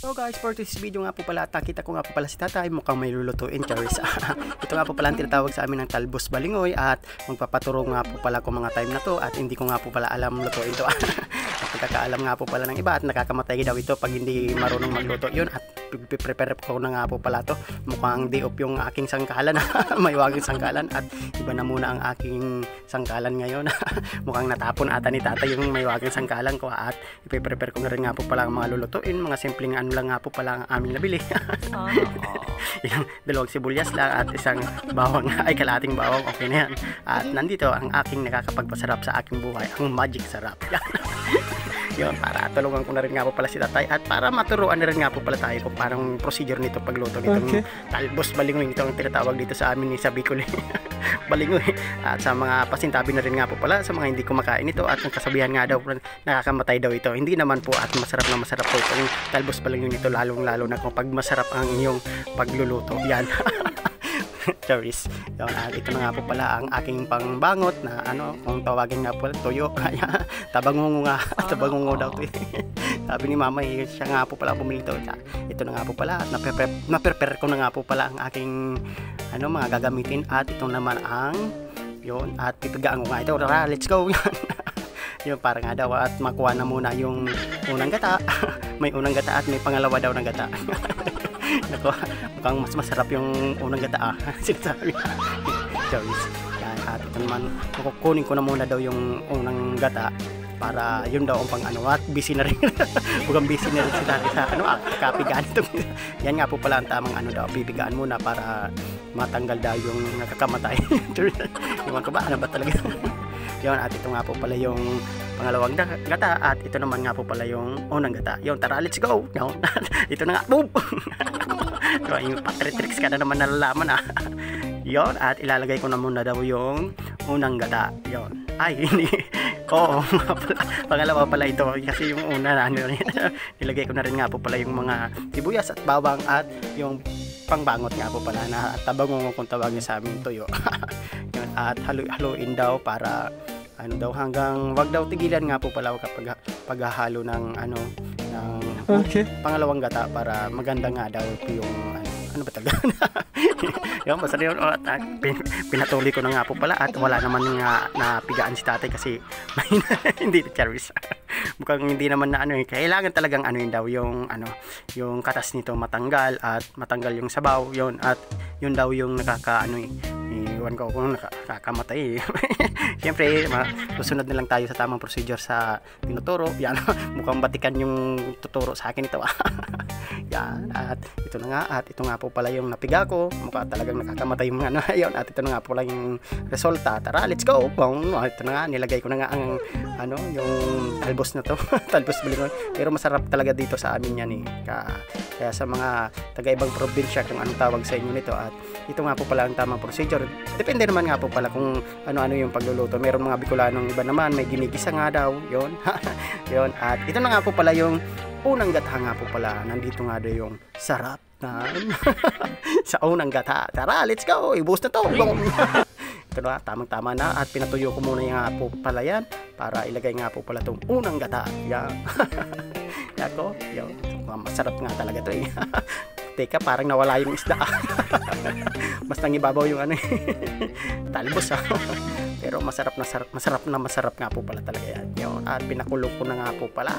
So guys, for this video nga po pala, nakita ko nga po pala si tatay, mukhang may lulutuin, Charis. Ito nga po pala ang tinatawag sa amin ng talbos balingoy at magpapaturo nga po pala ko mga time na to at hindi ko nga po pala alam lutuin to. At pagkakaalam nga po pala ng iba at nakakamatay daw ito pag hindi marunong magluto yun at prepare ko na nga po pala to. Mukhang di-off yung aking sangkalan, may waging sangkalan at iba na muna ang aking sangkalan ngayon. Mukhang natapon ata ni tatay yung may waging sangkalan ko at ipiprepare ko na rin nga po pala ang mga lulutuin, mga simpleng ano lang nga po pala ang aming nabili. Yung dalawang sibuyas lang at isang bawang, ay kalating bawang, okay na yan. At nandito ang aking nakakapagpasarap sa aking buhay, ang magic sarap. Yun, para tulungan ko na rin nga po pala si tatay at para maturuan na rin nga po pala tayo kung parang procedure nito pagluto nitong talbos balingoy, ito ang tinatawag dito sa amin ni sa Bicol. Balingoy. At sa mga pasintabi na rin nga po pala sa mga hindi kumakain ito at ang kasabihan nga daw nakakamatay daw ito. Hindi naman po at masarap na masarap po itong talbos balingoy nito, lalong lalo na kung pag masarap ang iyong pagluluto. Yan. Charis. Yun, ito na nga po pala ang aking pangbangot na ano, kung tawagin nga po tuyo. Tabangungo nga. Tabangungo daw to. Sabi ni mama, siya nga po pala bumili to. Ito na nga po pala at na-prepare ko na nga po pala ang aking ano, mga gagamitin at ito naman ang yun at pipigaan ko nga ito. Tara, let's go. Yun, para nga daw at makuha na muna yung unang gata. May unang gata at may pangalawa daw ng gata. Nako, mukhang mas masarap yung unang gata sinasabi. Charis. Yan, at ito naman, kukunin ko na muna daw yung unang gata para yun daw ang pang ano at busy na rin. Mukhang busy na rin sila sa ano, kapigaan ito. Yan nga po pala ang tamang ano daw, pipigaan muna para matanggal daw yung nakakamatay. Iwan ko ba, ano ba talaga? Yun, at ito nga po pala yung pangalawang gata at ito naman nga po pala yung unang gata. Yun, tara, let's go. Yun, ito na nga, boom. Yung patritricks ka na naman nalalaman Yun, at ilalagay ko na muna daw yung unang gata. Yun, ay hindi. Oo, pangalawa pala ito kasi yung una na ano, nilagay ko na rin nga po pala yung mga sibuyas at bawang at yung pangbangot nga po pala na tabangungo kung tawagin sa amin tuyo. Yun, at haluin daw para ano daw hanggang wag daw tigilan nga po pala kapag paghahalo ng ano ng pangalawang gata para maganda nga daw yung ano ba talaga. Yung basta yun, pinatuloy ko na nga po pala at wala naman nga napigaan si tatay kasi hindi na Charis. Mukhang hindi naman na ano kailangan talagang ano yun daw yung ano yung katas nito matanggal at matanggal yung sabaw yun at yun daw yung nakaka ano iwan ko kung nakakamatay. Siyempre susunod na lang tayo sa tamang procedure sa tinuturo. Yan, mukhang batikan yung tuturo sa akin ito. Yan, at ito na nga at ito nga po pala yung napiga ko, mukha talagang nakakamatay yung ano yun, at ito na nga po pala yung resulta. Tara, let's go. Ito na nga, nilagay ko na nga ang ano yung talbos na to. Talbos balingoy, pero masarap talaga dito sa amin yan kaya sa mga taga-ibang probinsya kung anong tawag sa inyo nito. At ito nga po pala ang tamang procedure. Depende naman nga po pala kung ano-ano yung pagluluto. Meron mga Bicolanong iba naman may ginigisa nga daw yun. Yun, at ito na nga po pala yung unang gata nga po pala. Nandito nga daw yung sarap na sa unang gata. Tara, let's go. Ibus na to. Ito na, tamang-tama na. At pinatuyo ko muna nga po pala yan para ilagay nga po pala itong unang gata. Yan. Yako, yun. Masarap nga talaga ito Teka, parang nawala yung isda. Mas nangibabaw yung ano talbos pero masarap nga po pala talaga yan. Yun, at pinakulo ko na nga po pala.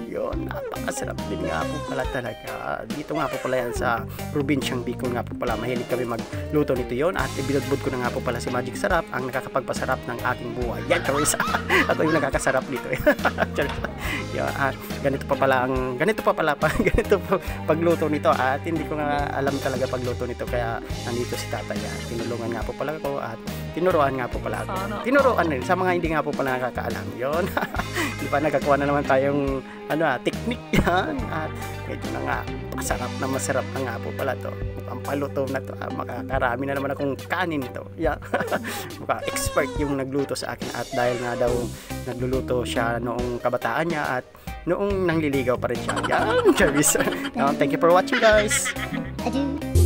Yun, napakasarap din nga po pala talaga. Dito nga po pala yan sa probinsyang Bicol nga po pala. Mahilig kami magluto nito yon at ibinudbud ko na nga po pala si Magic Sarap, ang nakakapagpasarap ng ating buhay. Yan, Charis. At yung nakakasarap dito. Yun, at ganito pa pala pagluto nito at hindi ko nga alam talaga pagluto nito kaya nandito si tatay. Tinulungan nga po pala ko at tinuruan nga po pala ako. Tinuruan rin sa mga hindi nga po pala nakakaalam. Yun. Di ba nagkakuha na naman tayong technique yan. At medyo na nga masarap na nga po pala to. Mukhang paluto na to. Makakarami na naman akong kanin to. Yeah. Mukhang expert yung nagluto sa akin at dahil nga daw nagluluto siya noong kabataan niya at noong nangliligaw pa rin siya. Yan, Charis. Thank you for watching, guys. Adieu.